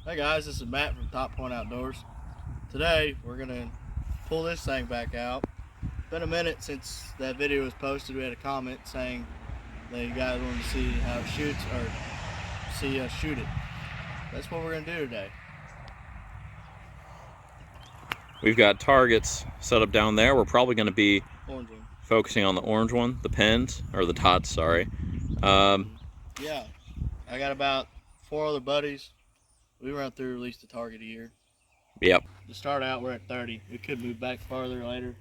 Hey guys, this is Matt from Top Point Outdoors. Today we're gonna pull this thing back out. It's been a minute since that video was posted. We had a comment saying that you guys wanted to see how it shoots or see us shoot it. That's what we're gonna do today. We've got targets set up down there. We're probably gonna be Orange one. focusing on the orange one, the pins, or the tots, sorry. Yeah, I got about 4 other buddies. We run through at least a target a year. Yep. To start out, we're at 30. We could move back farther later.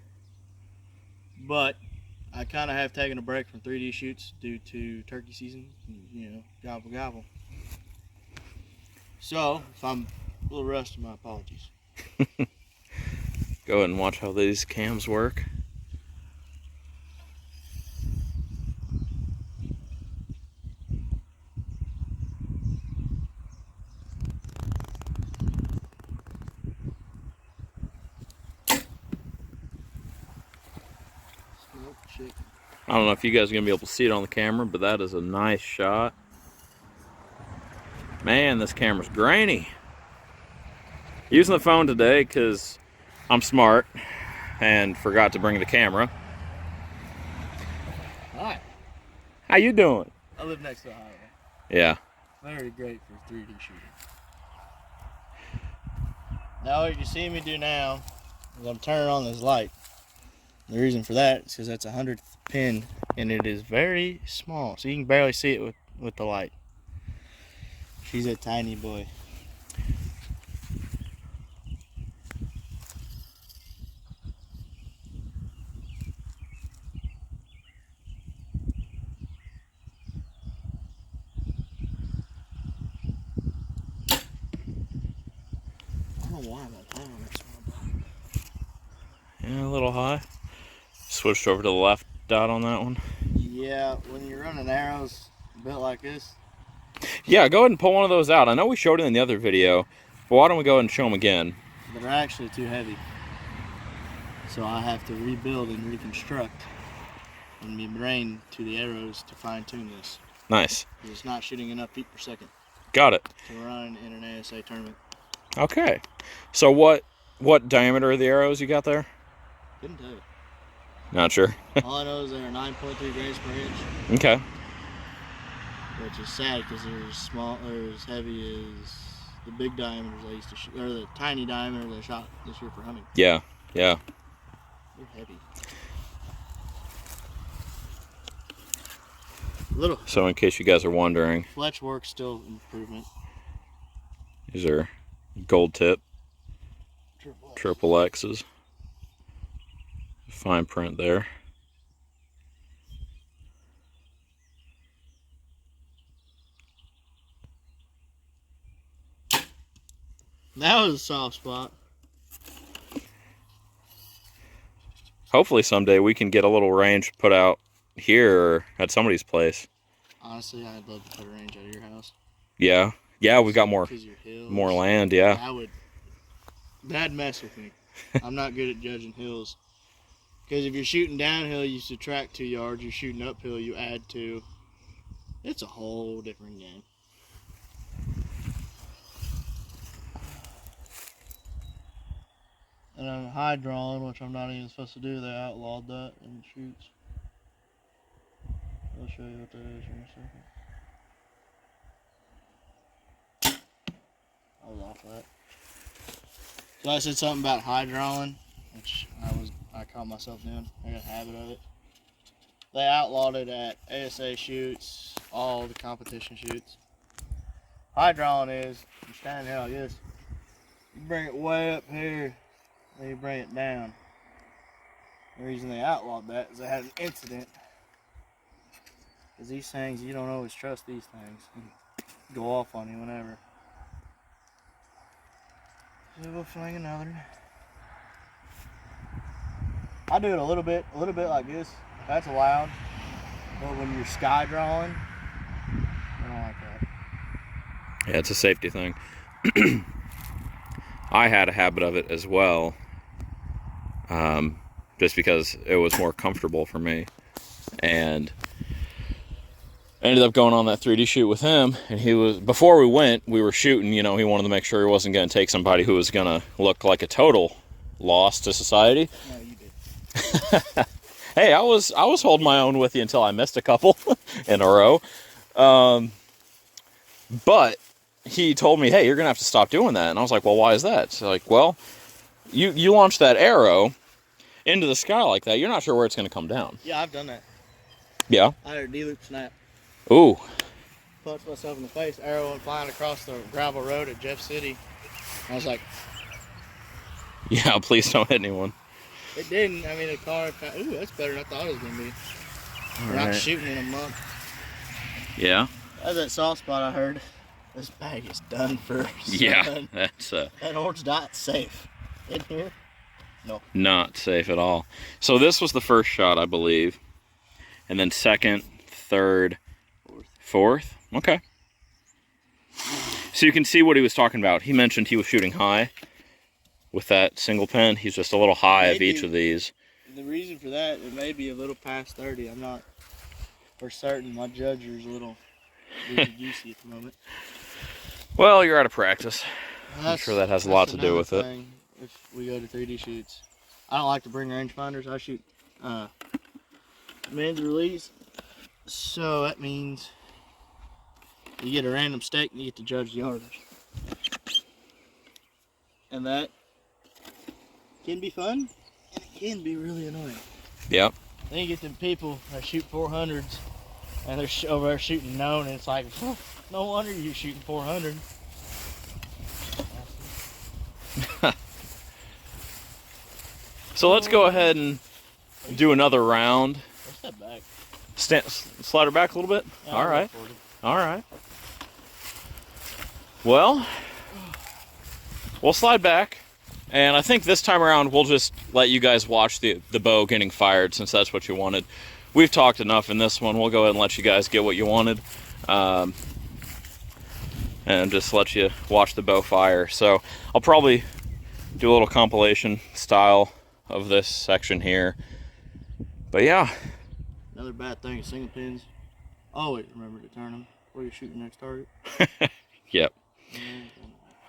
But I kind of have taken a break from 3D shoots due to turkey season. You know, gobble gobble. So, if I'm a little rusty, my apologies. Go ahead and watch how these cams work. I don't know if you guys are going to be able to see it on the camera, but that is a nice shot. Man, this camera's grainy. Using the phone today because I'm smart and forgot to bring the camera. Hi. How you doing? I live next to the highway. Yeah. Very great for 3D shooting. Now what you see me do now is I'm turning on this light. The reason for that is because that's a 100th pin and it is very small, so you can barely see it with the light. She's a tiny boy. I don't know why I'm not playing on that small dot. Yeah, a little high. Switched over to the left dot on that one. Yeah, when you're running arrows built like this. Yeah, go ahead and pull one of those out. I know we showed it in the other video, but why don't we go ahead and show them again? They're actually too heavy. So I have to rebuild and reconstruct and be brain to the arrows to fine tune this. Nice. It's not shooting enough feet per second Got it. to run in an ASA tournament. Okay. So what diameter are the arrows you got there? Couldn't tell you. Not sure. All I know is they're 9.3 grains per inch. Okay. Which is sad because they're small or as heavy as the big diameters I used to shoot, or the tiny diameters I shot this year for hunting. Yeah, yeah. They're heavy. Little. So in case you guys are wondering, Fletch work's still improvement. these are gold tip triple X's. Fine print there. That was a soft spot. Hopefully someday we can get a little range put out here or at somebody's place. Honestly, I'd love to put a range at your house. Yeah, yeah, we've got more Hills, land. Yeah, that'd mess with me. I'm not good at judging hills. Because if you're shooting downhill, you subtract 2 yards. You're shooting uphill, you add 2. It's a whole different game. And I'm high drawing, which I'm not even supposed to do. They outlawed that in shoots. I'll show you what that is in a second. I was off that. So I said something about high drawing, which I caught myself doing. I got a habit of it. They outlawed it at ASA shoots, all the competition shoots. High drawing is you stand here like this. You bring it way up here, then you bring it down. The reason they outlawed that is they had an incident. Because these things, you don't always trust these things. They go off on you whenever. So we'll fling another. I do it a little bit like this. That's allowed. But when you're sky drawing, I don't like that. yeah, it's a safety thing. I had a habit of it as well, just because it was more comfortable for me. And ended up going on that 3D shoot with him, and he was, before we went, we were shooting, you know, he wanted to make sure he wasn't going to take somebody who was going to look like a total loss to society. No, you did. Hey, I was holding my own with you until I missed a couple in a row. But he told me, hey, you're going to have to stop doing that. And I was like, well, why is that? So like, well, you launch that arrow into the sky like that, you're not sure where it's going to come down. Yeah, I've done that. Yeah? I had a D-loop snap. Ooh. Punched myself in the face. Arrow went flying across the gravel road at Jeff City. I was like, Yeah, please don't hit anyone. it didn't. I mean, the car, ooh, that's better than I thought it was going to be. We're not shooting in a month. Yeah? That's that soft spot I heard. This bag is done for. Yeah, that's that orange dot's safe. In here? No. not safe at all. So this was the first shot, I believe. And then second, third, fourth. Okay. So you can see what he was talking about. He mentioned he was shooting high with that single pin. He's just a little high of each of these. The reason for that, it may be a little past 30. I'm not for certain. My judger's a little juicy at the moment. Well, you're out of practice. I'm sure that has a lot to do with it. If we go to 3D shoots, I don't like to bring rangefinders. I shoot men's release, so that means you get a random stake and you get to judge the yardage, and that can be fun and it can be really annoying. Yep. Then you get them people that shoot 400s and they're over there shooting known, and it's like, no wonder you're shooting 400. So let's go ahead and do another round. Step back. Slide her back a little bit. Yeah, All right. All right. Well, we'll slide back. And I think this time around, we'll just let you guys watch the bow getting fired, since that's what you wanted. We've talked enough in this one. We'll go ahead and let you guys get what you wanted. And just let you watch the bow fire. So I'll probably do a little compilation style of this section here. But yeah. Another bad thing is single pins. Always remember to turn them before you shoot the next target. Yep.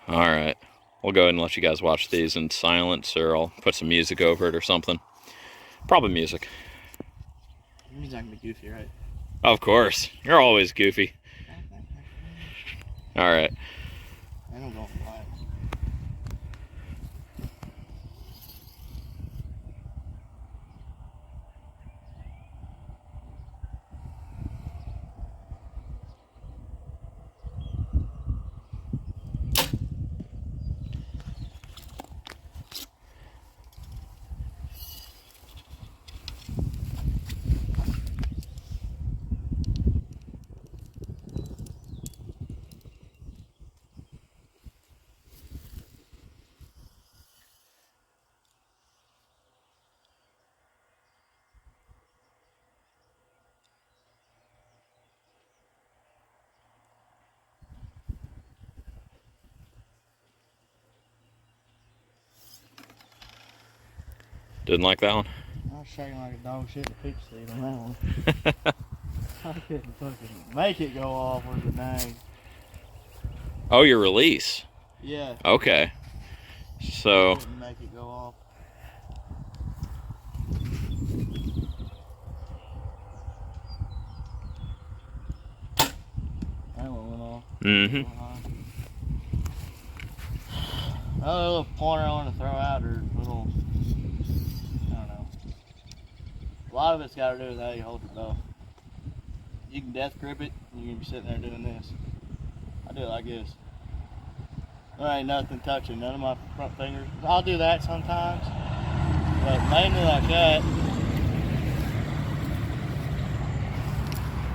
All right. We'll go ahead and let you guys watch these in silence, or I'll put some music over it or something. Probably music. It means I can be goofy, right? Of course. You're always goofy. All right. I don't go fly. Didn't like that one? I was shaking like a dog shit in a peach seed on that one. I couldn't fucking make it go off with the dang. Oh, your release. Yeah. Okay. So. Couldn't make it go off. That one went off. Mm-hmm. Another little pointer I want to throw out, or little, I don't know. A lot of it's got to do with how you hold your bow. You can death grip it, and you're going to be sitting there doing this. I do it like this. There ain't nothing touching, none of my front fingers. I'll do that sometimes, but mainly like that.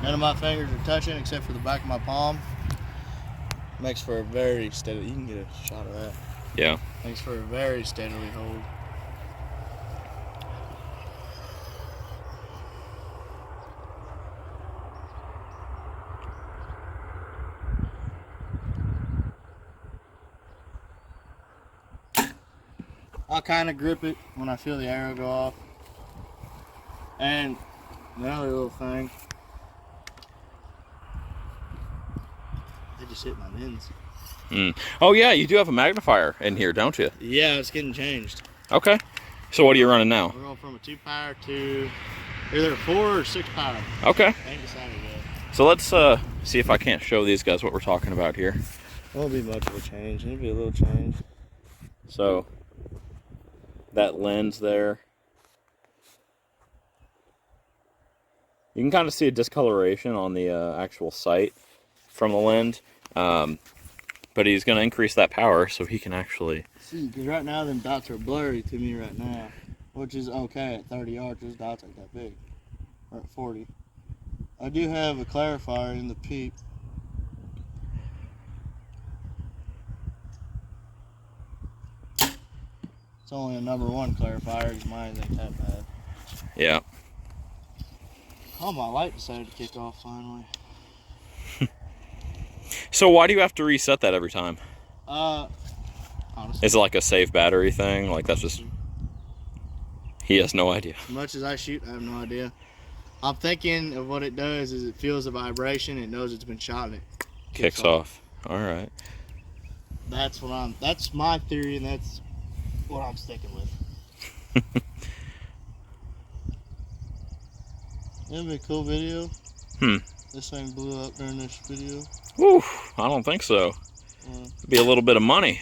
None of my fingers are touching except for the back of my palm. Makes for a very steady, you can get a shot of that. Yeah. Makes for a very steadily hold. I'll kind of grip it when I feel the arrow go off. And another little thing, I just hit my lens. Oh yeah, you do have a magnifier in here, don't you? Yeah, it's getting changed. Okay. So what are you running now? We're going from a 2-power to either a 4 or 6-power. Okay. I ain't decided yet. So let's see if I can't show these guys what we're talking about here. Won't be much of a change. It'll be a little change. So that lens there, you can kind of see a discoloration on the actual sight from the lens, but he's going to increase that power so he can actually see. Because right now them dots are blurry to me right now, which is okay at 30 yards. Those dots ain't that big. Or at 40. I do have a clarifier in the peep. It's only a number 1 clarifier because mine ain't that bad. Yeah. Oh, my light decided to kick off finally. So why do you have to reset that every time? Honestly. Is it like a safe battery thing? Like that's just... He has no idea. As much as I shoot, I have no idea. I'm thinking of what it does is it feels a vibration, it knows it's been shot, and it Kicks off. All right. That's my theory, and that's what I'm sticking with. That'd be a cool video. This thing blew up during this video. Whew, I don't think so. It'd be a little bit of money.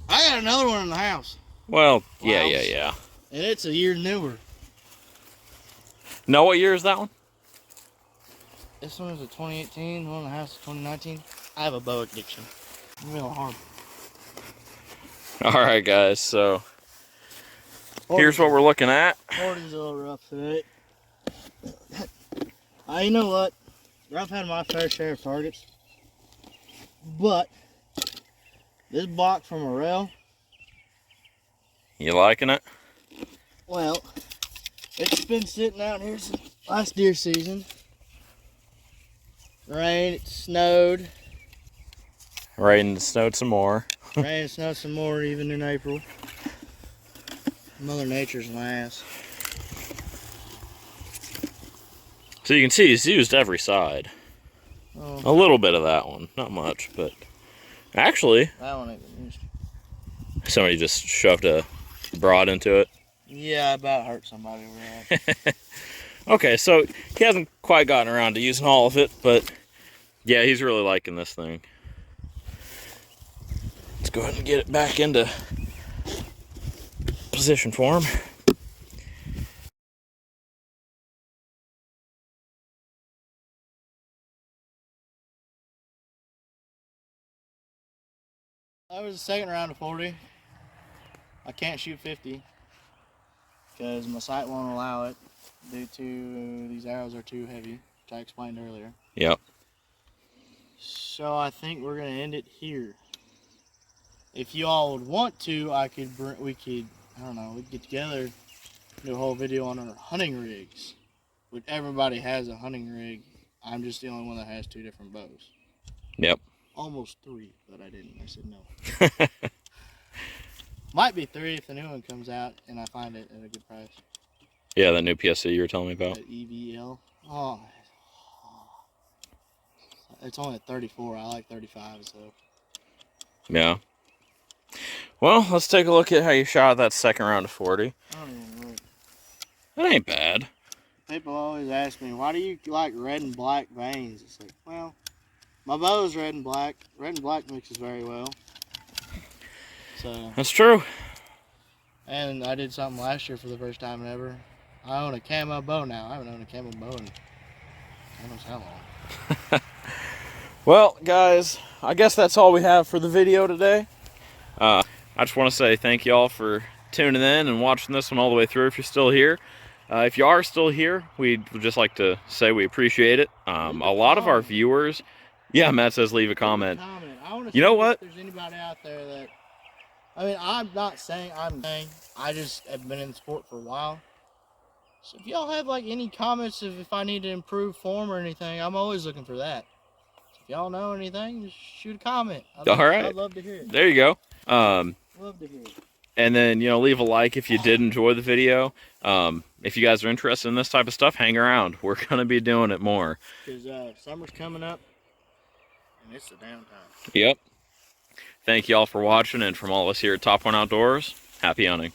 I got another one in the house. Well, yeah. And it's a year newer. Know what year is that one? This one is a 2018, one in the house is 2019. I have a bow addiction. I'm real hard. All right, guys, so here's what we're looking at. 40's a little rough today. You know what? I've had my fair share of targets, but this block from a rail. You liking it? Well, it's been sitting out here since last deer season. Rain, it snowed. Rain and snowed some more. Rain and snowed some more even in April. Mother Nature's an ass. So you can see he's used every side. Oh. A little bit of that one, not much, but actually, That one ain't been used. somebody just shoved a broad into it. Yeah, I about hurt somebody with that. Okay, so he hasn't quite gotten around to using all of it, but yeah, he's really liking this thing. Let's go ahead and get it back into position for him. That was the second round of 40. I can't shoot 50 because my sight won't allow it due to these arrows are too heavy, which I explained earlier. Yep. So I think we're gonna end it here. If you all would want to, we could get together, do a whole video on our hunting rigs. Which everybody has a hunting rig. I'm just the only one that has 2 different bows. Yep. Almost 3, but I didn't. I said no. Might be 3 if the new one comes out and I find it at a good price. Yeah, that new PSE you were telling me about. That EVL. Oh, it's only at 34. I like 35, so. Yeah. Well, let's take a look at how you shot that second round of 40. I don't even look. That ain't bad. People always ask me, why do you like red and black veins? It's like, well, my bow is red and black. Red and black mixes very well. So. That's true. And I did something last year for the first time ever. I own a camo bow now. I haven't owned a camo bow in who knows how long. Well, guys, I guess that's all we have for the video today. I just want to say thank you all for tuning in and watching this one all the way through if you're still here. If you are still here, we'd just like to say we appreciate it. A lot of our viewers... Yeah, Matt says leave a comment. I want to you know what? If there's anybody out there that... I mean, I'm not saying I'm saying. I just have been in the sport for a while. So if y'all have like any comments of if I need to improve form or anything, I'm always looking for that. So if y'all know anything, just shoot a comment. I'd love to hear it. There you go. Love to hear it. And then, leave a like if you did enjoy the video. If you guys are interested in this type of stuff, hang around. We're going to be doing it more. Because summer's coming up. And it's the damn time. Yep. Thank you all for watching, and from all of us here at Top One Outdoors, happy hunting.